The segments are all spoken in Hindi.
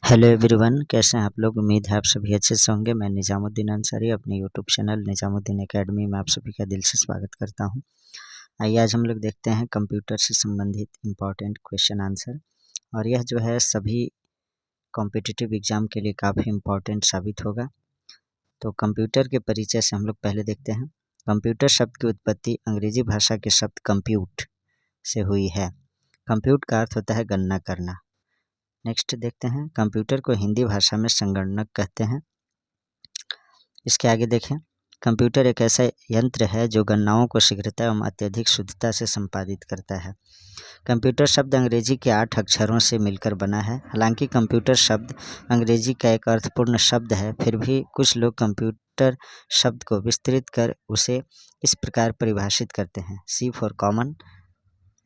हेलो एवरीवन, कैसे हैं आप लोग। उम्मीद है आप सभी अच्छे से होंगे। मैं निजामुद्दीन अंसारी अपने यूट्यूब चैनल निजामुद्दीन एकेडमी में आप सभी का दिल से स्वागत करता हूं। आइए आज हम लोग देखते हैं कंप्यूटर से संबंधित इम्पॉर्टेंट क्वेश्चन आंसर, और यह जो है सभी कॉम्पिटिटिव एग्जाम के लिए काफ़ी इम्पॉर्टेंट साबित होगा। तो कंप्यूटर के परिचय से हम लोग पहले देखते हैं। कंप्यूटर शब्द की उत्पत्ति अंग्रेजी भाषा के शब्द कंप्यूट से हुई है। कंप्यूट का अर्थ होता है गणना करना। नेक्स्ट देखते हैं, कंप्यूटर को हिंदी भाषा में संगणक कहते हैं। इसके आगे देखें, कंप्यूटर एक ऐसा यंत्र है जो गणनाओं को शीघ्रता एवं अत्यधिक शुद्धता से संपादित करता है। कंप्यूटर शब्द अंग्रेजी के 8 अक्षरों से मिलकर बना है। हालांकि कंप्यूटर शब्द अंग्रेजी का एक अर्थपूर्ण शब्द है, फिर भी कुछ लोग कंप्यूटर शब्द को विस्तृत कर उसे इस प्रकार परिभाषित करते हैं। C फॉर कॉमन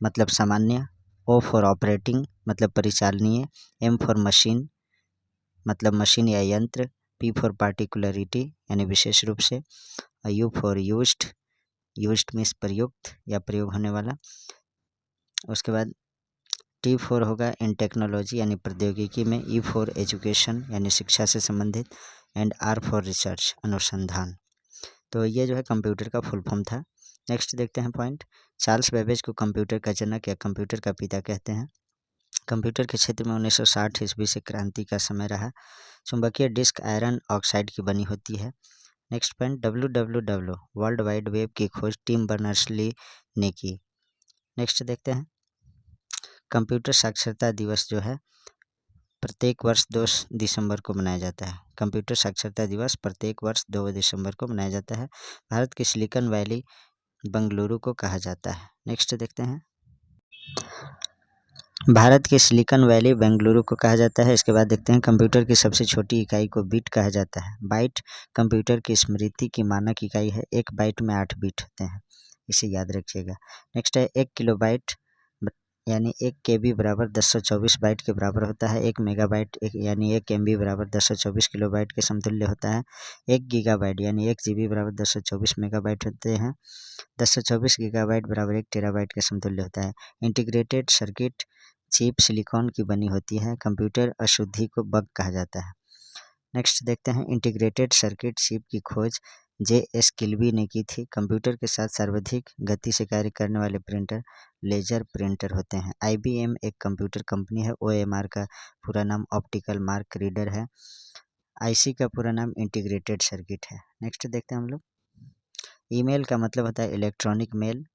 मतलब सामान्य, O फॉर ऑपरेटिंग मतलब परिचालनीय, M फॉर मशीन मतलब मशीन या यंत्र, P फॉर पार्टिकुलरिटी यानी विशेष रूप से, U फॉर यूज्ड मीन्स प्रयुक्त या प्रयोग होने वाला। उसके बाद T फॉर होगा इन टेक्नोलॉजी यानी प्रौद्योगिकी में, E फॉर एजुकेशन यानी शिक्षा से संबंधित, एंड R फॉर रिसर्च अनुसंधान। तो ये जो है कंप्यूटर का फुल फॉर्म था। नेक्स्ट देखते हैं पॉइंट। चार्ल्स बेबेज को कंप्यूटर का जनक या कंप्यूटर का पिता कहते हैं। कंप्यूटर के क्षेत्र में 1960 ईस्वी से क्रांति का समय रहा। चुंबकीय डिस्क आयरन ऑक्साइड की बनी होती है। Next point, WWW world wide web की खोज टिम बर्नर्स-ली ने की। नेक्स्ट देखते हैं, कंप्यूटर साक्षरता दिवस जो है प्रत्येक वर्ष 2 दिसंबर को मनाया जाता है। कंप्यूटर साक्षरता दिवस प्रत्येक वर्ष 2 दिसंबर को मनाया जाता है। भारत की सिलिकॉन वैली बेंगलुरु को कहा जाता है। नेक्स्ट देखते हैं, भारत के सिलिकॉन वैली बेंगलुरु को कहा जाता है। इसके बाद देखते हैं, कंप्यूटर की सबसे छोटी इकाई को बिट कहा जाता है। बाइट कंप्यूटर की स्मृति की मानक इकाई है। 1 बाइट में 8 बिट होते हैं, इसे याद रखिएगा। नेक्स्ट है 1 किलोबाइट यानी 1 KB बराबर 1024 बाइट के बराबर होता है। 1 मेगाबाइट यानी 1 MB बराबर 1024 किलोबाइट के समतुल्य होता है। 1 गीगाबाइट यानी 1 GB बराबर 1024 मेगाबाइट होते हैं। 1024 गीगाबाइट बराबर 1 टेराबाइट के समतुल्य होता है। इंटीग्रेटेड सर्किट चिप सिलिकॉन की बनी होती है। कंप्यूटर अशुद्धि को बग कहा जाता है। नेक्स्ट देखते हैं, इंटीग्रेटेड सर्किट चिप की खोज JS किल्बी ने की थी। कंप्यूटर के साथ सर्वाधिक गति से कार्य करने वाले प्रिंटर लेजर प्रिंटर होते हैं। IBM एक कंप्यूटर कंपनी है। OMR का पूरा नाम ऑप्टिकल मार्क रीडर है। IC का पूरा नाम इंटीग्रेटेड सर्किट है। नेक्स्ट देखते हैं हम लोग, ईमेल का मतलब होता है इलेक्ट्रॉनिक मेल।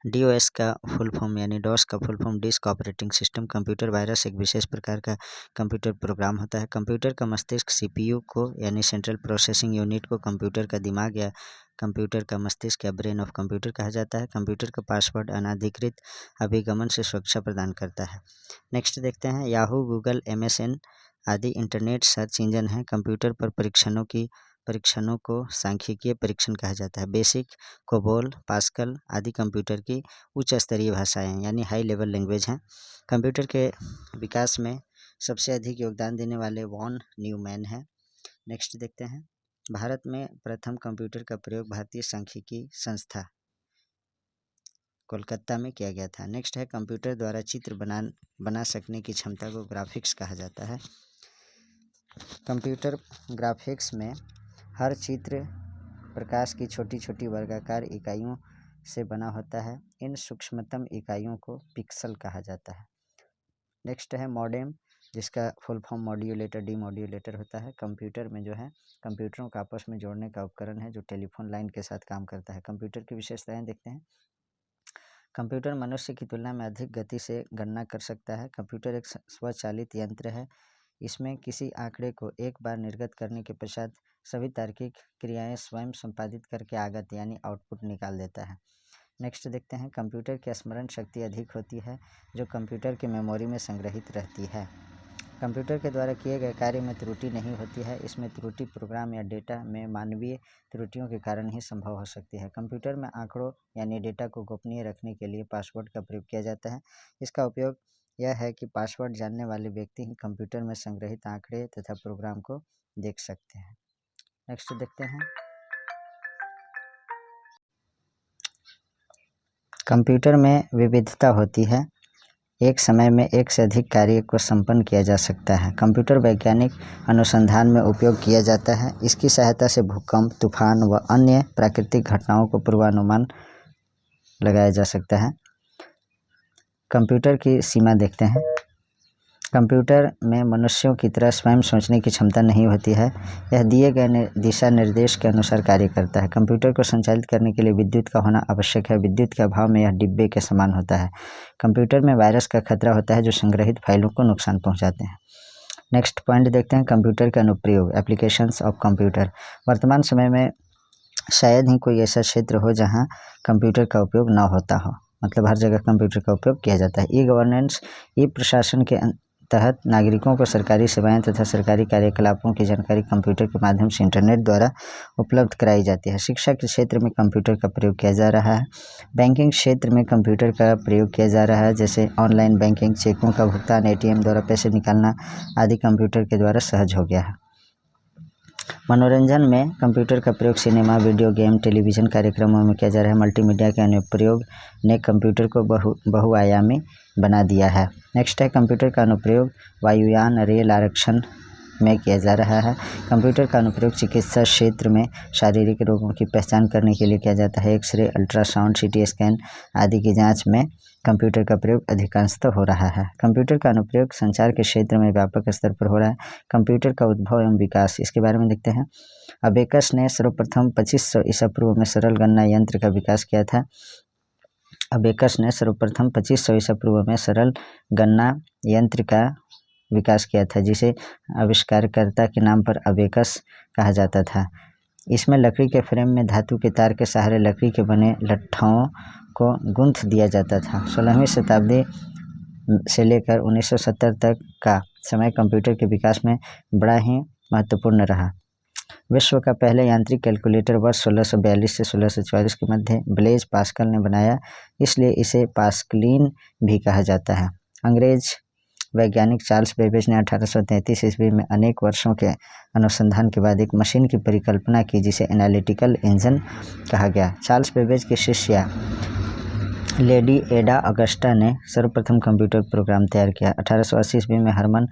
DOS का फुल फॉर्म यानी डॉस का full form disk operating system. Computer virus एक विशेष प्रकार का कंप्यूटर प्रोग्राम होता है। कंप्यूटर का मस्तिष्क CPU को यानी सेंट्रल प्रोसेसिंग यूनिट को कंप्यूटर का दिमाग या कंप्यूटर का मस्तिष्क या ब्रेन ऑफ कंप्यूटर कहा जाता है। कंप्यूटर का पासवर्ड अनाधिकृत अभिगमन से सुरक्षा प्रदान करता है। नेक्स्ट देखते हैं, याहू, गूगल, MSN आदि इंटरनेट सर्च इंजन हैं। कंप्यूटर पर परीक्षणों को सांख्यिकीय परीक्षण कहा जाता है। बेसिक, कोबोल, पास्कल आदि कंप्यूटर की उच्च स्तरीय भाषाएं यानी हाई लेवल लैंग्वेज हैं। कंप्यूटर के विकास में सबसे अधिक योगदान देने वाले वॉन न्यूमैन हैं। नेक्स्ट देखते हैं, भारत में प्रथम कंप्यूटर का प्रयोग भारतीय सांख्यिकी संस्था कोलकाता में किया गया था। नेक्स्ट है, कंप्यूटर द्वारा चित्र बना सकने की क्षमता को ग्राफिक्स कहा जाता है। कंप्यूटर ग्राफिक्स में हर चित्र प्रकाश की छोटी छोटी वर्गाकार इकाइयों से बना होता है। इन सूक्ष्मतम इकाइयों को पिक्सल कहा जाता है। नेक्स्ट है मॉडेम, जिसका फुल फॉर्म मॉड्यूलेटर डीमॉड्यूलेटर होता है। कंप्यूटर में जो है कंप्यूटरों को आपस में जोड़ने का उपकरण है जो टेलीफोन लाइन के साथ काम करता है। कंप्यूटर की विशेषताएं देखते हैं। कंप्यूटर मनुष्य की तुलना में अधिक गति से गणना कर सकता है। कंप्यूटर एक स्वचालित यंत्र है। इसमें किसी आंकड़े को एक बार निर्गत करने के पश्चात सभी तार्किक क्रियाएं स्वयं संपादित करके आगत यानी आउटपुट निकाल देता है। नेक्स्ट देखते हैं, कंप्यूटर की स्मरण शक्ति अधिक होती है जो कंप्यूटर की मेमोरी में संग्रहित रहती है। कंप्यूटर के द्वारा किए गए कार्य में त्रुटि नहीं होती है। इसमें त्रुटि प्रोग्राम या डेटा में मानवीय त्रुटियों के कारण ही संभव हो सकती है। कंप्यूटर में आंकड़ों यानी डेटा को गोपनीय रखने के लिए पासवर्ड का प्रयोग किया जाता है। इसका उपयोग यह है कि पासवर्ड जानने वाले व्यक्ति ही कंप्यूटर में संग्रहित आंकड़े तथा प्रोग्राम को देख सकते हैं। नेक्स्ट देखते हैं, कंप्यूटर में विविधता होती है। एक समय में एक से अधिक कार्य को संपन्न किया जा सकता है। कंप्यूटर वैज्ञानिक अनुसंधान में उपयोग किया जाता है। इसकी सहायता से भूकंप, तूफान व अन्य प्राकृतिक घटनाओं को पूर्वानुमान लगाया जा सकता है। कंप्यूटर की सीमा देखते हैं। कंप्यूटर में मनुष्यों की तरह स्वयं सोचने की क्षमता नहीं होती है। यह दिए गए दिशा निर्देश के अनुसार कार्य करता है। कंप्यूटर को संचालित करने के लिए विद्युत का होना आवश्यक है। विद्युत के अभाव में यह डिब्बे के समान होता है। कंप्यूटर में वायरस का खतरा होता है जो संग्रहित फाइलों को नुकसान पहुंचाते हैं। नेक्स्ट पॉइंट देखते हैं, कंप्यूटर का अनुप्रयोग, एप्लीकेशंस ऑफ कंप्यूटर। वर्तमान समय में शायद ही कोई ऐसा क्षेत्र हो जहाँ कंप्यूटर का उपयोग न होता हो, मतलब हर जगह कंप्यूटर का उपयोग किया जाता है। ई गवर्नेंस, ई प्रशासन के तहत नागरिकों को सरकारी सेवाएं तथा सरकारी कार्यकलापों की जानकारी कंप्यूटर के माध्यम से इंटरनेट द्वारा उपलब्ध कराई जाती है। शिक्षा के क्षेत्र में कंप्यूटर का प्रयोग किया जा रहा है। बैंकिंग क्षेत्र में कंप्यूटर का प्रयोग किया जा रहा है, जैसे ऑनलाइन बैंकिंग, चेकों का भुगतान, एटीएम द्वारा पैसे निकालना आदि कंप्यूटर के द्वारा सहज हो गया है। मनोरंजन में कंप्यूटर का प्रयोग सिनेमा, वीडियो गेम, टेलीविज़न कार्यक्रमों में किया जा रहा है। मल्टीमीडिया के अनुप्रयोग ने कंप्यूटर को बहुआयामी बना दिया है। नेक्स्ट है, कंप्यूटर का अनुप्रयोग वायुयान, रेल आरक्षण में किया जा रहा है। कंप्यूटर का अनुप्रयोग चिकित्सा क्षेत्र में शारीरिक रोगों की पहचान करने के लिए किया जाता है। एक्सरे, अल्ट्रासाउंड, सीटी स्कैन आदि की जाँच में कंप्यूटर का प्रयोग अधिकांशतः हो रहा है। कंप्यूटर का अनुप्रयोग संचार के क्षेत्र में व्यापक स्तर पर हो रहा है। कंप्यूटर का उद्भव एवं विकास, इसके बारे में देखते हैं। अबेकस ने सर्वप्रथम 2500 ईसा पूर्व में सरल गणना यंत्र का विकास किया था। अबेकस ने सर्वप्रथम 2500 ईसा पूर्व में सरल गणना यंत्र का विकास किया था, जिसे आविष्कारकर्ता के नाम पर अबेकस कहा जाता था। इसमें लकड़ी के फ्रेम में धातु के तार के सहारे लकड़ी के बने लट्ठों को गूंथ दिया जाता था। 16वीं शताब्दी से लेकर 1970 तक का समय कंप्यूटर के विकास में बड़ा ही महत्वपूर्ण रहा। विश्व का पहले यांत्रिक कैलकुलेटर वर्ष 1642 से 1644 के मध्य ब्लेज पास्कल ने बनाया, इसलिए इसे पास्कलिन भी कहा जाता है। अंग्रेज वैज्ञानिक चार्ल्स बेबेज ने 1833 ईस्वी में अनेक वर्षों के अनुसंधान के बाद एक मशीन की परिकल्पना की जिसे एनालिटिकल इंजन कहा गया। चार्ल्स बेबेज की शिष्या लेडी एडा अगस्टा ने सर्वप्रथम कंप्यूटर प्रोग्राम तैयार किया। 1880 ईस्वी में हरमन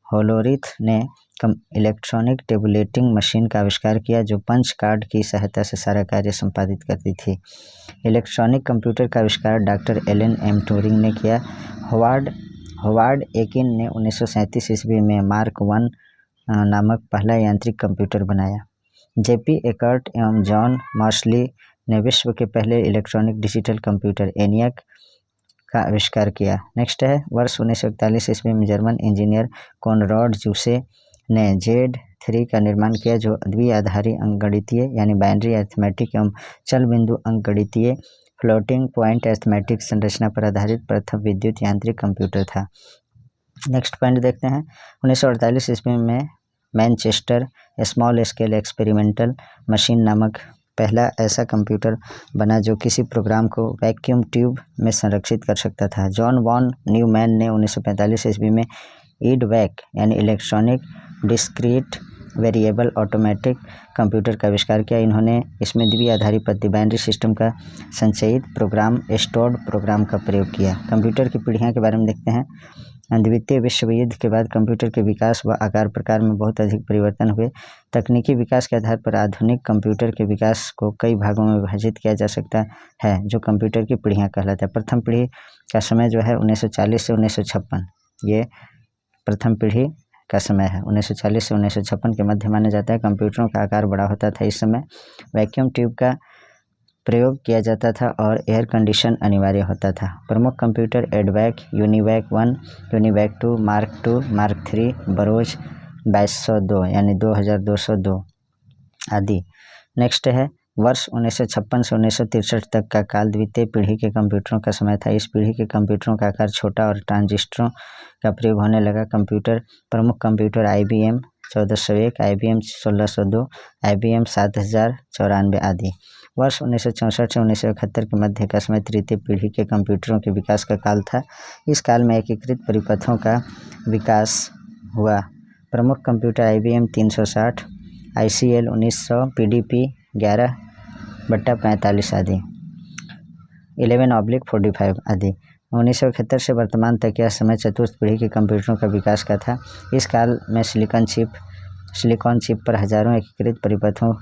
होलोरिथ ने इलेक्ट्रॉनिक टेबुलेटिंग मशीन का आविष्कार किया जो पंच कार्ड की सहायता से सारा कार्य संपादित करती थी। इलेक्ट्रॉनिक कंप्यूटर का आविष्कार डॉक्टर एलन एम ट्यूरिंग ने किया। होवार्ड एकिन ने 1937 ईस्वी में मार्क 1 नामक पहला यांत्रिक कंप्यूटर बनाया। जेपी एकर्ट एवं जॉन मॉर्सली ने विश्व के पहले इलेक्ट्रॉनिक डिजिटल कंप्यूटर एनियक का आविष्कार किया। नेक्स्ट है, वर्ष 1941 ईस्वी में जर्मन इंजीनियर कोनराड जूसे ने Z3 का निर्माण किया जो द्विआधारी अंकगणितीय यानी बाइनरी अरिथमेटिक एवं चल बिंदु अंकगणितीय फ्लोटिंग पॉइंट अरिथमेटिक संरचना पर आधारित प्रथम विद्युत यांत्रिक कंप्यूटर था। नेक्स्ट पॉइंट देखते हैं। 1948 ईस्वी में Manchester small scale experimental machine नामक पहला ऐसा कंप्यूटर बना जो किसी प्रोग्राम को वैक्यूम ट्यूब में संरक्षित कर सकता था। जॉन वॉन न्यूमैन ने 1945 ईस्वी में ईडवैक यानी electronic discrete variable automatic computer का आविष्कार किया। इन्होंने इसमें द्विआधारी पद्धति बाइनरी सिस्टम का संचयित प्रोग्राम स्टोर्ड प्रोग्राम का प्रयोग किया। कंप्यूटर की पीढ़ियाँ के बारे में देखते हैं। द्वितीय विश्व युद्ध के बाद कंप्यूटर के विकास व आकार प्रकार में बहुत अधिक परिवर्तन हुए। तकनीकी विकास के आधार पर आधुनिक कंप्यूटर के विकास को कई भागों में विभाजित किया जा सकता है जो कंप्यूटर की पीढ़ियाँ कहलाता है। प्रथम पीढ़ी का समय जो है 1940 से 1956, ये प्रथम पीढ़ी का समय है। 1940 से 1956 के मध्य माना जाता है। कंप्यूटरों का आकार बड़ा होता था। इस समय वैक्यूम ट्यूब का प्रयोग किया जाता था और एयर कंडीशन अनिवार्य होता था। प्रमुख computer एडवैक, UNIVAC 1, UNIVAC 2, mark 2, mark 3, बरोज 2202 यानी 2202 आदि। नेक्स्ट है, वर्ष 1956 से 1963 तक का काल द्वितीय पीढ़ी के कंप्यूटरों का समय था। इस पीढ़ी के कंप्यूटरों का आकार छोटा और ट्रांजिस्टरों का प्रयोग होने लगा। प्रमुख कंप्यूटर IBM 1401, IBM 1602, IBM 7094 आदि। वर्ष 1964 से 1971 के मध्य का समय तृतीय पीढ़ी के कंप्यूटरों के विकास का काल था। इस काल में एकीकृत परिपथों का विकास हुआ। प्रमुख कंप्यूटर IBM 360, ICL 1900, PDP 11/45 आदि, 11/45 आदि। 1971 से वर्तमान तक यह समय चतुर्थ पीढ़ी के कंप्यूटरों का विकास का था। इस काल में सिलिकॉन चिप पर हजारों एकीकृत परिपथों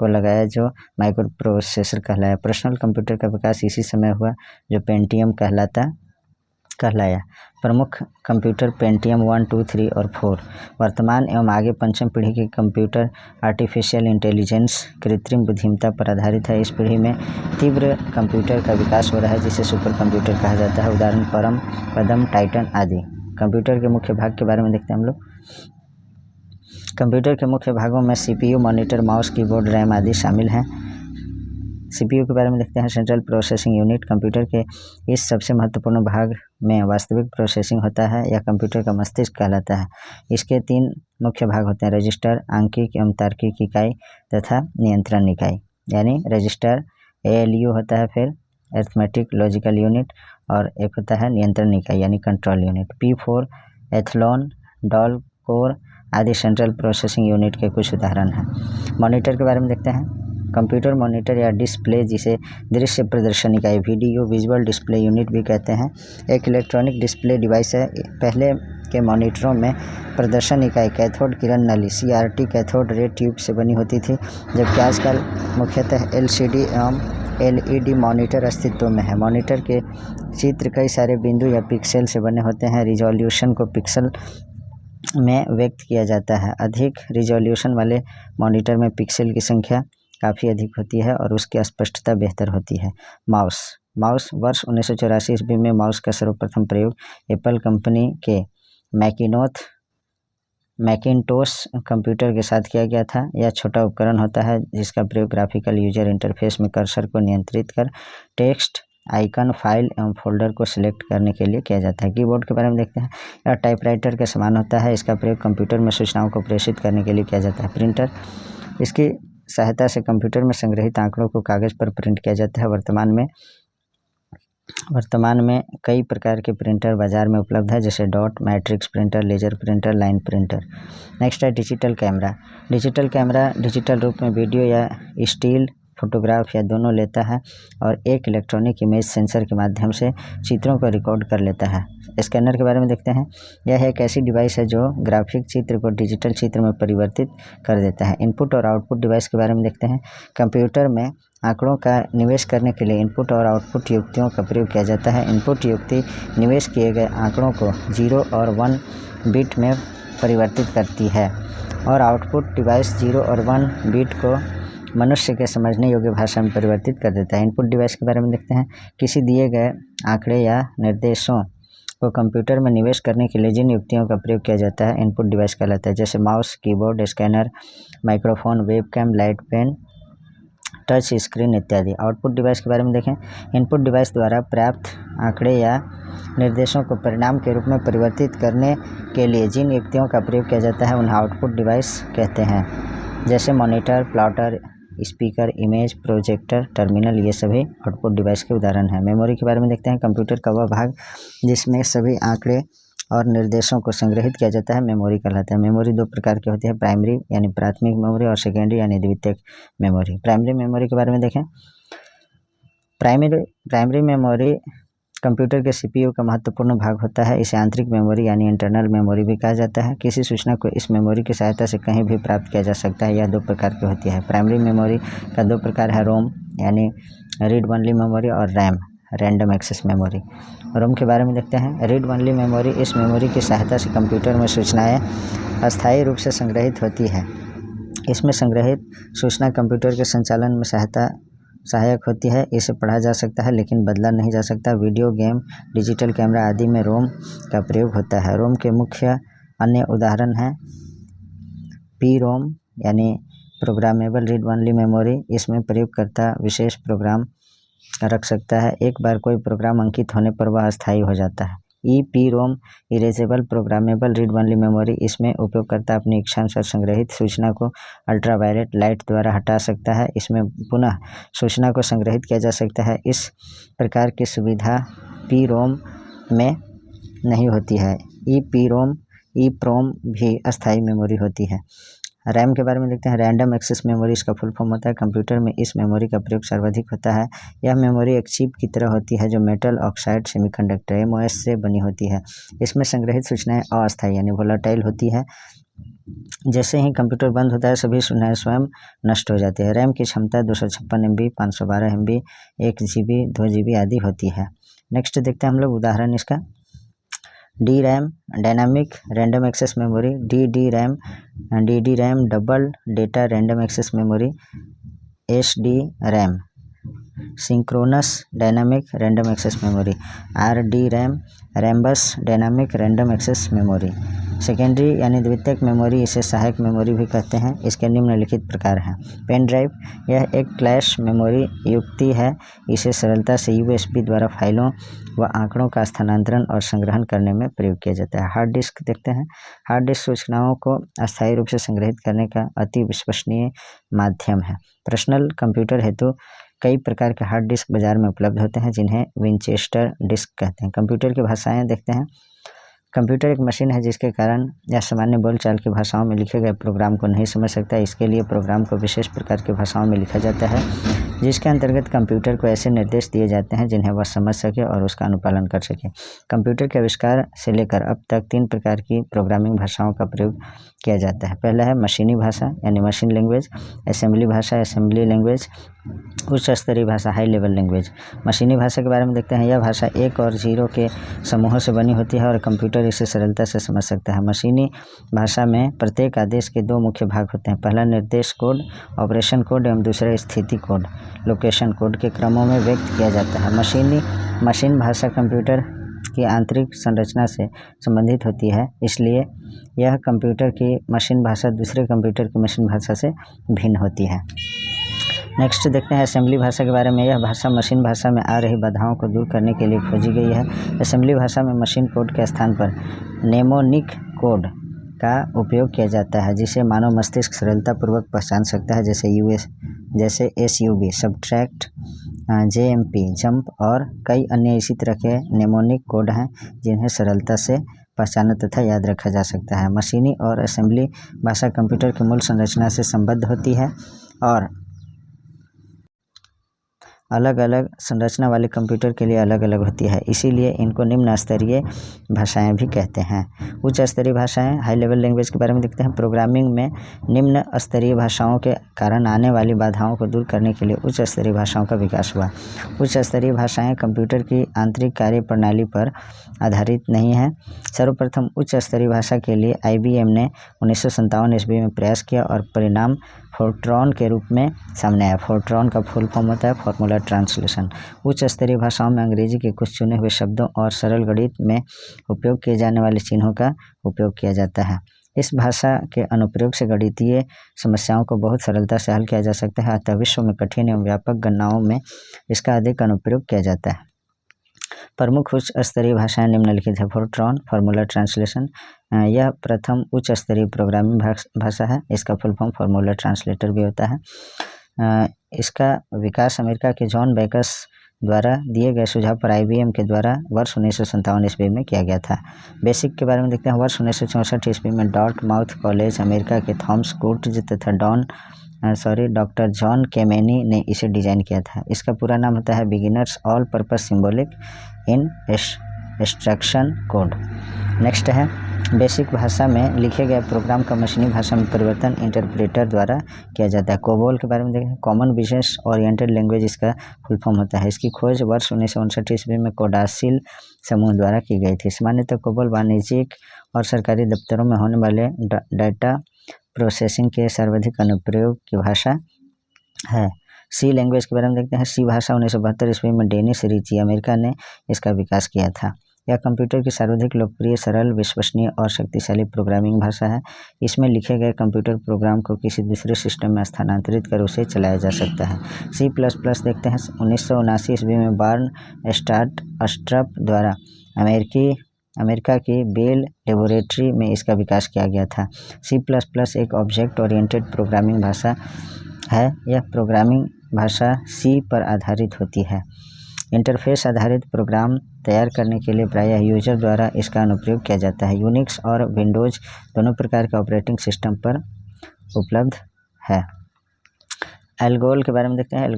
को लगाया जो माइक्रो प्रोसेसर कहलाया। पर्सनल कंप्यूटर का विकास इसी समय हुआ जो पेंटियम कहलाया। प्रमुख कंप्यूटर पेंटियम 1, 2, 3 और 4। वर्तमान एवं आगे पंचम पीढ़ी के कंप्यूटर आर्टिफिशियल इंटेलिजेंस कृत्रिम बुद्धिमत्ता पर आधारित है। इस पीढ़ी में तीव्र कंप्यूटर का विकास हो रहा है जिसे सुपर कंप्यूटर कहा जाता है। उदाहरण परम, पदम, टाइटन आदि। कंप्यूटर के मुख्य भाग के बारे में देखते हैं हम लोग। कंप्यूटर के मुख्य भागों में CPU, monitor, mouse, keyboard, RAM आदि शामिल हैं। CPU के बारे में देखते हैं। Central processing unit. कंप्यूटर के इस सबसे महत्वपूर्ण भाग में वास्तविक प्रोसेसिंग होता है। यह कंप्यूटर का मस्तिष्क कहलाता है। इसके 3 मुख्य भाग होते हैं: रजिस्टर, आंकिक एवं तार्किक इकाई तथा नियंत्रण इकाई। यानी रजिस्टर ALU होता है, फिर अरिथमेटिक लॉजिकल यूनिट, और एक होता है नियंत्रण इकाई यानी control unit. P4, Athlon, doll, core आदि सेंट्रल प्रोसेसिंग यूनिट के कुछ उदाहरण हैं। मॉनिटर के बारे में देखते हैं। कंप्यूटर मॉनिटर या डिस्प्ले, जिसे दृश्य प्रदर्शन इकाई विजुअल डिस्प्ले यूनिट भी कहते हैं, एक इलेक्ट्रॉनिक डिस्प्ले डिवाइस है। पहले के मॉनिटरों में प्रदर्शन इकाई कैथोड किरण नली CRT कैथोड रे ट्यूब से बनी होती थी, जबकि आजकल मुख्यतः LCD एवं LED मॉनिटर अस्तित्व में है। मॉनिटर के चित्र कई सारे बिंदु या पिक्सल से बने होते हैं। रिजोल्यूशन को पिक्सल में व्यक्त किया जाता है। अधिक रिजोल्यूशन वाले मॉनिटर में पिक्सल की संख्या काफ़ी अधिक होती है और उसकी स्पष्टता बेहतर होती है। माउस वर्ष 1984 ईस्वी में माउस का सर्वप्रथम प्रयोग एप्पल कंपनी के मैकिनटोश कंप्यूटर के साथ किया गया था। यह छोटा उपकरण होता है जिसका प्रयोग ग्राफिकल यूजर इंटरफेस में कर्सर को नियंत्रित कर टेक्स्ट, आइकन, फाइल एवं फोल्डर को सिलेक्ट करने के लिए किया जाता है। कीबोर्ड के बारे में देखते हैं। यह टाइपराइटर के समान होता है। इसका प्रयोग कंप्यूटर में सूचनाओं को प्रेषित करने के लिए किया जाता है। प्रिंटर, इसकी सहायता से कंप्यूटर में संग्रहित आंकड़ों को कागज़ पर प्रिंट किया जाता है। वर्तमान में कई प्रकार के प्रिंटर बाजार में उपलब्ध है, जैसे dot, matrix printer, laser printer, line printer. Next है digital camera. Digital camera digital रूप में वीडियो या स्टिल फोटोग्राफ या दोनों लेता है और एक इलेक्ट्रॉनिक इमेज सेंसर के माध्यम से चित्रों को रिकॉर्ड कर लेता है। स्कैनर के बारे में देखते हैं। यह एक ऐसी डिवाइस है जो ग्राफिक चित्र को डिजिटल चित्र में परिवर्तित कर देता है। इनपुट और आउटपुट डिवाइस के बारे में देखते हैं। कंप्यूटर में आंकड़ों का निवेश करने के लिए इनपुट और आउटपुट युक्तियों का प्रयोग किया जाता है। इनपुट युक्ति निवेश किए गए आंकड़ों को 0 और 1 बिट में परिवर्तित करती है और आउटपुट डिवाइस 0 और 1 बिट को मनुष्य के समझने योग्य भाषा में परिवर्तित कर देता है। इनपुट डिवाइस के बारे में देखते हैं। किसी दिए गए आंकड़े या निर्देशों को कंप्यूटर में निवेश करने के लिए जिन युक्तियों का प्रयोग किया जाता है इनपुट डिवाइस कहलाता है, जैसे mouse, keyboard, scanner, microphone, webcam, light pen, touch screen इत्यादि। आउटपुट डिवाइस के बारे में देखें। इनपुट डिवाइस द्वारा प्राप्त आंकड़े या निर्देशों को परिणाम के रूप में परिवर्तित करने के लिए जिन युक्तियों का प्रयोग किया जाता है उन्हें आउटपुट डिवाइस कहते हैं, जैसे monitor, plotter, speaker, image, projector, terminal, ये सभी आउटपुट डिवाइस के उदाहरण हैं। मेमोरी के बारे में देखते हैं। कंप्यूटर का वह भाग जिसमें सभी आंकड़े और निर्देशों को संग्रहित किया जाता है मेमोरी कहलाता है। मेमोरी 2 प्रकार की होती है, प्राइमरी यानी प्राथमिक मेमोरी और सेकेंडरी यानी द्वितीयक मेमोरी। प्राइमरी मेमोरी के बारे में देखें। प्राइमरी मेमोरी कंप्यूटर के CPU का महत्वपूर्ण भाग होता है। इसे आंतरिक मेमोरी यानी इंटरनल मेमोरी भी कहा जाता है। किसी सूचना को इस मेमोरी की सहायता से कहीं भी प्राप्त किया जा सकता है। यह 2 प्रकार की होती है। प्राइमरी मेमोरी का 2 प्रकार है, रोम यानी रीड ओनली मेमोरी और रैम रैंडम एक्सेस मेमोरी। रोम के बारे में देखते हैं। रीड ओनली मेमोरी, इस मेमोरी की सहायता से कंप्यूटर में सूचनाएँ अस्थायी रूप से संग्रहित होती है। इसमें संग्रहित सूचना कंप्यूटर के संचालन में सहायक होती है। इसे पढ़ा जा सकता है लेकिन बदला नहीं जा सकता। वीडियो गेम, डिजिटल कैमरा आदि में रोम का प्रयोग होता है। रोम के मुख्य अन्य उदाहरण हैं PROM यानी प्रोग्रामेबल रीड ओनली मेमोरी। इसमें प्रयोगकर्ता विशेष प्रोग्राम रख सकता है। एक बार कोई प्रोग्राम अंकित होने पर वह अस्थायी हो जाता है। EPROM erasable programmable read only memory, इसमें उपयोगकर्ता अपनी इच्छानुसार संग्रहित सूचना को अल्ट्रावायलेट लाइट द्वारा हटा सकता है। इसमें पुनः सूचना को संग्रहित किया जा सकता है। इस प्रकार की सुविधा PROM में नहीं होती है। EPROM भी अस्थायी मेमोरी होती है। रैम के बारे में देखते हैं। रैंडम एक्सेस मेमोरी इसका फुल फॉर्म होता है। कंप्यूटर में इस मेमोरी का प्रयोग सर्वाधिक होता है। यह मेमोरी एक चिप की तरह होती है जो मेटल ऑक्साइड सेमीकंडक्टर MOS से बनी होती है। इसमें संग्रहित सूचनाएं अस्थायी यानी वोलाटाइल होती है। जैसे ही कंप्यूटर बंद होता है सभी सूचनाएं स्वयं नष्ट हो जाती है। रैम की क्षमता 256 MB, 512 MB, 1 GB, 2 GB आदि होती है। नेक्स्ट देखते हैं हम लोग उदाहरण इसका। D RAM dynamic random access memory, D RAM double data random access memory, SD RAM synchronous dynamic random access memory, RD RAM rambus dynamic random access memory. Secondary यानी द्वितीयक मेमोरी, इसे सहायक मेमोरी भी कहते हैं। इसके निम्नलिखित प्रकार हैं। पेन ड्राइव, यह एक फ्लैश मेमोरी युक्ति है। इसे सरलता से USB द्वारा फाइलों व आंकड़ों का स्थानांतरण और संग्रहण करने में प्रयोग किया जाता है। हार्ड डिस्क देखते हैं। हार्ड डिस्क सूचनाओं को अस्थायी रूप से संग्रहित करने का अति विश्वसनीय माध्यम है। पर्सनल कंप्यूटर हेतु कई प्रकार के हार्ड डिस्क बाजार में उपलब्ध होते हैं जिन्हें विंचेस्टर डिस्क कहते हैं। कंप्यूटर की भाषाएं देखते हैं। कंप्यूटर एक मशीन है जिसके कारण यह सामान्य बोलचाल की भाषाओं में लिखे गए प्रोग्राम को नहीं समझ सकता। इसके लिए प्रोग्राम को विशेष प्रकार की भाषाओं में लिखा जाता है जिसके अंतर्गत कंप्यूटर को ऐसे निर्देश दिए जाते हैं जिन्हें वह समझ सके और उसका अनुपालन कर सके। कंप्यूटर के आविष्कार से लेकर अब तक 3 प्रकार की प्रोग्रामिंग भाषाओं का प्रयोग किया जाता है। पहला है मशीनी भाषा यानी मशीन लैंग्वेज, असेंबली भाषा असेंबली लैंग्वेज, उच्च स्तरीय भाषा हाई लेवल लैंग्वेज। मशीनी भाषा के बारे में देखते हैं। यह भाषा 1 और 0 के समूहों से बनी होती है और कंप्यूटर इसे सरलता से समझ सकता है। मशीनी भाषा में प्रत्येक आदेश के 2 मुख्य भाग होते हैं। पहला निर्देश कोड ऑपरेशन कोड एवं दूसरा स्थिति कोड लोकेशन कोड के क्रमों में व्यक्त किया जाता है। मशीन भाषा कंप्यूटर की आंतरिक संरचना से संबंधित होती है, इसलिए यह कंप्यूटर की मशीन भाषा दूसरे कंप्यूटर की मशीन भाषा से भिन्न होती है। नेक्स्ट देखते हैं असेंबली भाषा के बारे में। यह भाषा मशीन भाषा में आ रही बाधाओं को दूर करने के लिए खोजी गई है। असेंबली भाषा में मशीन कोड के स्थान पर नेमोनिक कोड का उपयोग किया जाता है जिसे मानव मस्तिष्क सरलतापूर्वक पहचान सकता है, जैसे SUB सब्ट्रैक्ट, JMP जंप और कई अन्य इसी तरह के नेमोनिक कोड हैं जिन्हें सरलता से पहचाना तथा याद रखा जा सकता है। मशीनी और असेंबली भाषा कंप्यूटर की मूल संरचना से संबद्ध होती है और अलग अलग संरचना वाले कंप्यूटर के लिए अलग अलग होती है, इसीलिए इनको निम्न स्तरीय भाषाएं भी कहते हैं। उच्च स्तरीय भाषाएं हाई लेवल लैंग्वेज के बारे में देखते हैं। प्रोग्रामिंग में निम्न स्तरीय भाषाओं के कारण आने वाली बाधाओं को दूर करने के लिए उच्च स्तरीय भाषाओं का विकास हुआ। उच्च स्तरीय भाषाएं कंप्यूटर की आंतरिक कार्य प्रणाली पर आधारित नहीं है। सर्वप्रथम उच्च स्तरीय भाषा के लिए IBM ने 1957 ईस्वी में प्रयास किया और परिणाम फोर्ट्रॉन के रूप में सामने आया। फोर्ट्रॉन का फुल फॉर्म होता है फॉर्मूला ट्रांसलेशन। उच्च स्तरीय भाषाओं में अंग्रेजी के कुछ चुने हुए शब्दों और सरल गणित में उपयोग किए जाने वाले चिन्हों का उपयोग किया जाता है। इस भाषा के अनुप्रयोग से गणितीय समस्याओं को बहुत सरलता से हल किया जा सकता है, अतः विश्व में कठिन एवं व्यापक गणनाओं में इसका अधिक अनुप्रयोग किया जाता है। प्रमुख उच्च स्तरीय भाषाएं निम्नलिखित है। फोर्ट्रॉन फॉर्मूला ट्रांसलेशन, यह प्रथम उच्च स्तरीय प्रोग्रामिंग भाषा है। इसका फुल फॉर्म फॉर्मूला ट्रांसलेटर भी होता है। इसका विकास अमेरिका के जॉन बेकस द्वारा दिए गए सुझाव पर IBM के द्वारा वर्ष 1957 ईस्वी में किया गया था। बेसिक के बारे में देखते हैं। वर्ष 1964 ईस्वी में डॉर्टमाउथ कॉलेज अमेरिका के थॉमस कुर्ट्ज तथा डॉक्टर जॉन केमेनी ने इसे डिज़ाइन किया था। इसका पूरा नाम होता है beginners all purpose symbolic instruction code. Next है बेसिक भाषा में लिखे गए प्रोग्राम का मशीनी भाषा में परिवर्तन इंटरप्रेटर द्वारा किया जाता है। कोबोल के बारे में देखें। कॉमन बिजनेस ओरिएंटेड लैंग्वेज इसका फुल फॉर्म होता है। इसकी खोज वर्ष 1959 ईस्वी में कोडासिल समूह द्वारा की गई थी। सामान्यतः कोबोल वाणिज्यिक और सरकारी दफ्तरों में होने वाले डाटा प्रोसेसिंग के सर्वाधिक अनुप्रयोग की भाषा है। सी लैंग्वेज के बारे में देखते हैं। सी भाषा 1972 ईस्वी में डेनिस रिची अमेरिका ने इसका विकास किया था। यह कंप्यूटर की सर्वाधिक लोकप्रिय, सरल, विश्वसनीय और शक्तिशाली प्रोग्रामिंग भाषा है। इसमें लिखे गए कंप्यूटर प्रोग्राम को किसी दूसरे सिस्टम में स्थानांतरित कर उसे चलाया जा सकता है। C++ देखते हैं। 1979 ईस्वी में बार्न स्टार्टअप द्वारा अमेरिका की बेल लेबोरेटरी में इसका विकास किया गया था। C++ एक ऑब्जेक्ट ओरिएंटेड प्रोग्रामिंग भाषा है। यह प्रोग्रामिंग भाषा C पर आधारित होती है। इंटरफेस आधारित प्रोग्राम तैयार करने के लिए प्रायः यूजर द्वारा इसका अनुप्रयोग किया जाता है। यूनिक्स और विंडोज़ दोनों प्रकार के ऑपरेटिंग सिस्टम पर उपलब्ध है। एल्गोल के बारे में देखते हैं।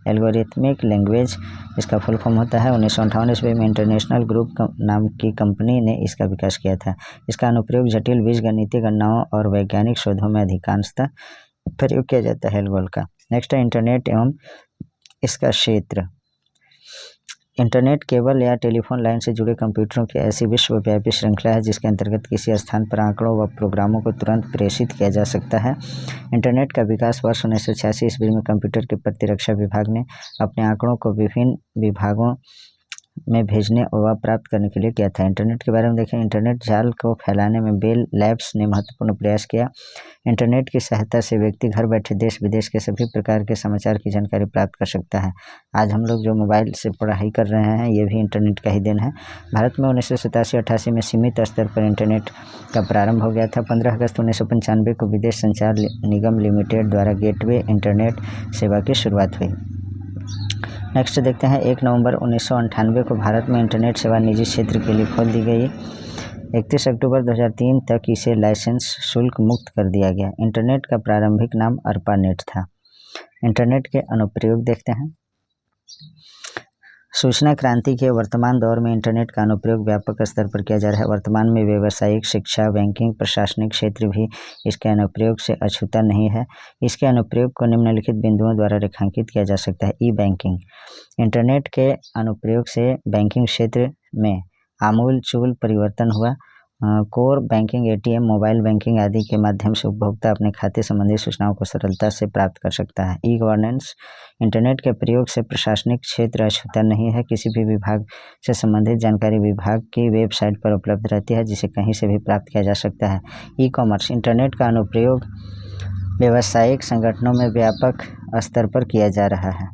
एल्गोरिथमिक लैंग्वेज इसका फुल फॉर्म होता है। 1958 ईस्वी में इंटरनेशनल ग्रुप नाम की कंपनी ने इसका विकास किया था। इसका अनुप्रयोग जटिल बीजगणितीय गणनाओं और वैज्ञानिक शोधों में अधिकांशतः प्रयोग किया जाता है एल्गोल का। नेक्स्ट है इंटरनेट एवं इसका क्षेत्र। इंटरनेट केबल या टेलीफोन लाइन से जुड़े कंप्यूटरों की ऐसी विश्वव्यापी श्रृंखला है जिसके अंतर्गत किसी स्थान पर आंकड़ों व प्रोग्रामों को तुरंत प्रेषित किया जा सकता है। इंटरनेट का विकास वर्ष 1986 ईस्वी में कंप्यूटर के प्रतिरक्षा विभाग ने अपने आंकड़ों को विभिन्न विभागों में भेजने व प्राप्त करने के लिए किया था। इंटरनेट के बारे में देखें। इंटरनेट जाल को फैलाने में बेल लैब्स ने महत्वपूर्ण प्रयास किया। इंटरनेट की सहायता से व्यक्ति घर बैठे देश विदेश के सभी प्रकार के समाचार की जानकारी प्राप्त कर सकता है। आज हम लोग जो मोबाइल से पढ़ाई कर रहे हैं ये भी इंटरनेट का ही देन है। भारत में 1987-88 में सीमित स्तर पर इंटरनेट का प्रारंभ हो गया था। 15 अगस्त 1995 को विदेश संचार निगम लिमिटेड द्वारा गेटवे इंटरनेट सेवा की शुरुआत हुई। नेक्स्ट देखते हैं। 1 नवंबर 1998 को भारत में इंटरनेट सेवा निजी क्षेत्र के लिए खोल दी गई। 31 अक्टूबर 2003 तक इसे लाइसेंस शुल्क मुक्त कर दिया गया। इंटरनेट का प्रारंभिक नाम अर्पानेट था। इंटरनेट के अनुप्रयोग देखते हैं। सूचना क्रांति के वर्तमान दौर में इंटरनेट का अनुप्रयोग व्यापक स्तर पर किया जा रहा है। वर्तमान में व्यावसायिक, शिक्षा, बैंकिंग, प्रशासनिक क्षेत्र भी इसके अनुप्रयोग से अछूता नहीं है। इसके अनुप्रयोग को निम्नलिखित बिंदुओं द्वारा रेखांकित किया जा सकता है। ई बैंकिंग। इंटरनेट के अनुप्रयोग से बैंकिंग क्षेत्र में आमूलचूल परिवर्तन हुआ। Core banking, ATM, mobile banking आदि के माध्यम से उपभोक्ता अपने खाते संबंधी सूचनाओं को सरलता से प्राप्त कर सकता है। E governance. इंटरनेट के प्रयोग से प्रशासनिक क्षेत्र अछूता नहीं है। किसी भी विभाग से संबंधित जानकारी विभाग की वेबसाइट पर उपलब्ध रहती है जिसे कहीं से भी प्राप्त किया जा सकता है। E commerce. इंटरनेट का अनुप्रयोग व्यावसायिक संगठनों में व्यापक स्तर पर किया जा रहा है।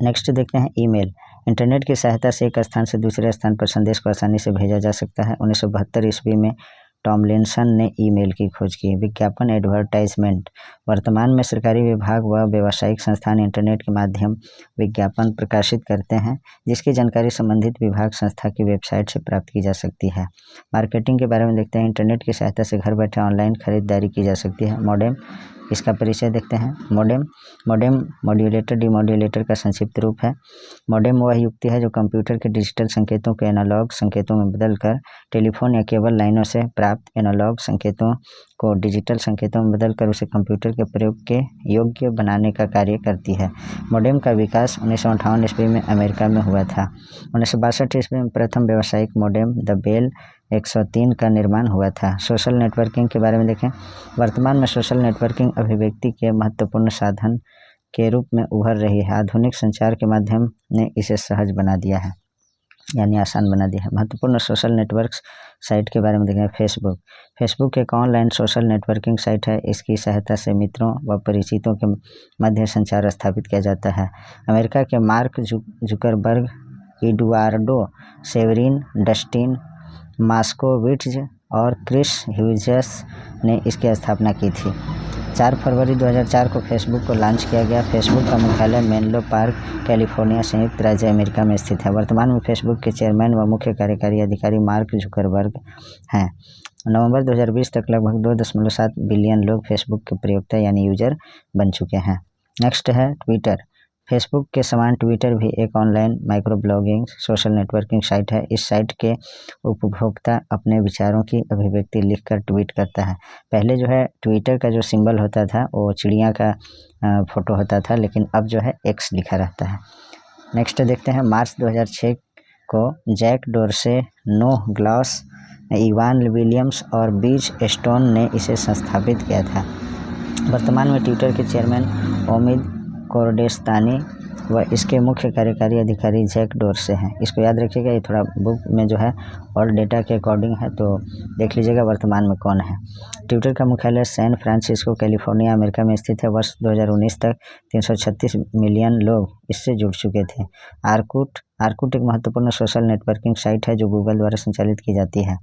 नेक्स्ट देखते हैं ईमेल। इंटरनेट की सहायता से एक स्थान से दूसरे स्थान पर संदेश को आसानी से भेजा जा सकता है। 1972 ईस्वी में टॉमलिंसन ने ईमेल की खोज की। विज्ञापन, एडवर्टाइजमेंट। वर्तमान में सरकारी विभाग व व्यावसायिक संस्थान इंटरनेट के माध्यम विज्ञापन प्रकाशित करते हैं जिसकी जानकारी संबंधित विभाग संस्था की वेबसाइट से प्राप्त की जा सकती है। मार्केटिंग के बारे में देखते हैं। इंटरनेट की सहायता से घर बैठे ऑनलाइन खरीदारी की जा सकती है। मॉडेम। इसका परिचय देखते हैं। मॉडेम मॉड्यूलेटर, डिमॉड्यूलेटर का संक्षिप्त रूप है। मॉडेम वह युक्ति है जो कंप्यूटर के डिजिटल संकेतों को एनालॉग संकेतों में बदलकर टेलीफोन या केबल लाइनों से प्राप्त एनालॉग संकेतों को डिजिटल संकेतों में बदलकर उसे कंप्यूटर के प्रयोग के योग्य बनाने का कार्य करती है। मॉडेम का विकास 1958 ईस्वी में अमेरिका में हुआ था। 1962 ईस्वी में प्रथम व्यावसायिक मॉडेम द बेल 103 का निर्माण हुआ था। सोशल नेटवर्किंग के बारे में देखें। वर्तमान में सोशल नेटवर्किंग अभिव्यक्ति के महत्वपूर्ण साधन के रूप में उभर रही है। आधुनिक संचार के माध्यम ने इसे सहज बना दिया है, यानी आसान बना दिया है। महत्वपूर्ण सोशल नेटवर्क साइट के बारे में देखें। फेसबुक एक ऑनलाइन सोशल नेटवर्किंग साइट है। इसकी सहायता से मित्रों व परिचितों के मध्य संचार स्थापित किया जाता है। अमेरिका के Mark Zuckerberg, Eduardo Saverin, Dustin Moskovitz और क्रिस ह्यूजेस ने इसकी स्थापना की थी। 4 फरवरी 2004 को फेसबुक को लॉन्च किया गया। फेसबुक का मुख्यालय मेनलो पार्क, कैलिफोर्निया, संयुक्त राज्य अमेरिका में स्थित है। वर्तमान में फेसबुक के चेयरमैन व मुख्य कार्यकारी अधिकारी मार्क जुकरबर्ग हैं। नवंबर 2020 तक लगभग 2.7 बिलियन लोग फेसबुक के प्रयोक्ता यानी यूजर बन चुके हैं। नेक्स्ट है ट्विटर। फेसबुक के समान ट्विटर भी एक online micro blogging social networking site है। इस साइट के उपभोक्ता अपने विचारों की अभिव्यक्ति लिखकर ट्वीट करता है। पहले जो है ट्विटर का जो सिंबल होता था वो चिड़िया का फोटो होता था, लेकिन अब जो है एक्स लिखा रहता है। नेक्स्ट देखते हैं। मार्च 2006 को Jack Dorsey, Noah Glass, Evan Williams और बीज स्टोन ने इसे संस्थापित किया था। वर्तमान में ट्विटर के चेयरमैन ओमिद कोर्डेस्तानी व इसके मुख्य कार्यकारी अधिकारी जैक डोरसे हैं। इसको याद रखिएगा, ये थोड़ा बुक में जो है और डेटा के अकॉर्डिंग है, तो देख लीजिएगा वर्तमान में कौन है। ट्विटर का मुख्यालय सैन फ्रांसिस्को, कैलिफोर्निया, अमेरिका में स्थित है। वर्ष 2019 तक 336 मिलियन लोग इससे जुड़ चुके थे। आर्कुट एक महत्वपूर्ण सोशल नेटवर्किंग साइट है जो गूगल द्वारा संचालित की जाती है।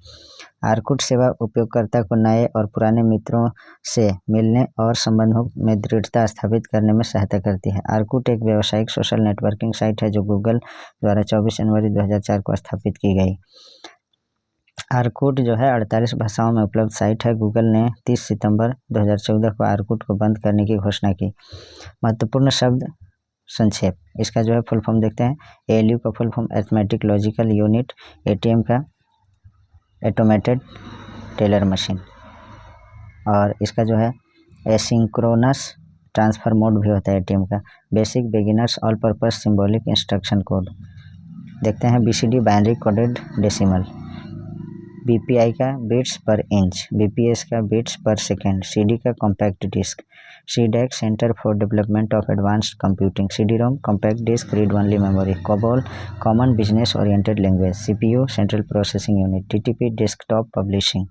आर्कुट सेवा उपयोगकर्ता को नए और पुराने मित्रों से मिलने और संबंधों में दृढ़ता स्थापित करने में सहायता करती है। आर्कुट एक व्यावसायिक सोशल नेटवर्किंग साइट है जो गूगल द्वारा 24 जनवरी 2004 को स्थापित की गई। आर्कूट जो है 48 भाषाओं में उपलब्ध साइट है। गूगल ने 30 सितंबर 2014 को आर्कूट को बंद करने की घोषणा की। महत्वपूर्ण शब्द संक्षेप, इसका जो है फुल फॉर्म देखते हैं। ALU का full form arithmetic logical unit, ATM का ऑटोमेटेड टेलर मशीन, और इसका जो है एसिंक्रोनस ट्रांसफ़र मोड भी होता है ATM का। Basic beginners all purpose symbolic instruction code देखते हैं। BCD binary coded decimal, BPI का बिट्स पर इंच, BPS का बिट्स पर सेकेंड, CD का compact disc, CDEC centre for development of advanced computing, CD-ROM compact disc read only memory, COBOL common business oriented language, CPU central processing unit, TTP desktop publishing,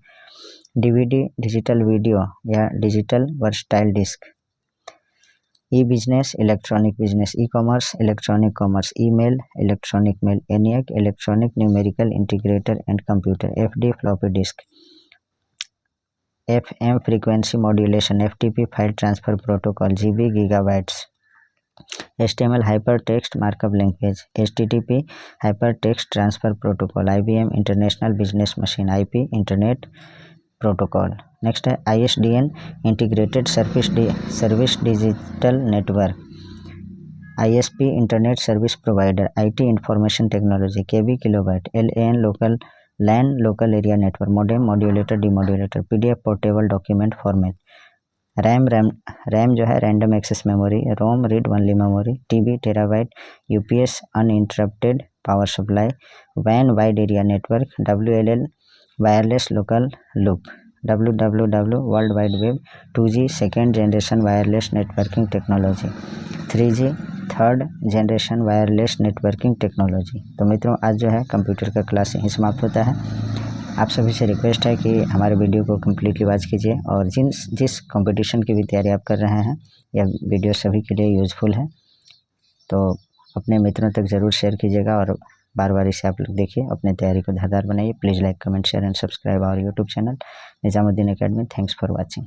DVD digital video या digital versatile disc, business electronic business, commerce electronic commerce, email electronic mail, ENIAC electronic numerical integrator and computer, FD floppy disk, FM frequency modulation, FTP file transfer protocol, GB gigabytes, HTML hyper text markup language, HTTP hyper text transfer protocol, IBM international business machine, IP internet protocol. Next है ISDN integrated service digital network, ISP internet service provider, IT information technology, KB kilobyte, LAN local area network, modem modulator demodulator, PDF portable document format, RAM जो है random access memory, ROM read only memory, TB terabyte, UPS uninterrupted power supply, WAN wide area network, WLL wireless local loop, WWW world wide web, 2G second generation wireless networking technology, 3G third generation wireless networking technology. तो मित्रों, आज जो है कंप्यूटर का क्लास यहीं समाप्त होता है। आप सभी से रिक्वेस्ट है कि हमारे वीडियो को कम्प्लीटली वॉच कीजिए, और जिस कंपटीशन की भी तैयारी आप कर रहे हैं, यह वीडियो सभी के लिए यूज़फुल है, तो अपने मित्रों तक ज़रूर शेयर कीजिएगा और बार बार इसे आप लोग देखिए, अपने तैयारी को धारदार बनाइए। Please like comment share and subscribe our YouTube channel Nizamuddin academy. Thanks for watching.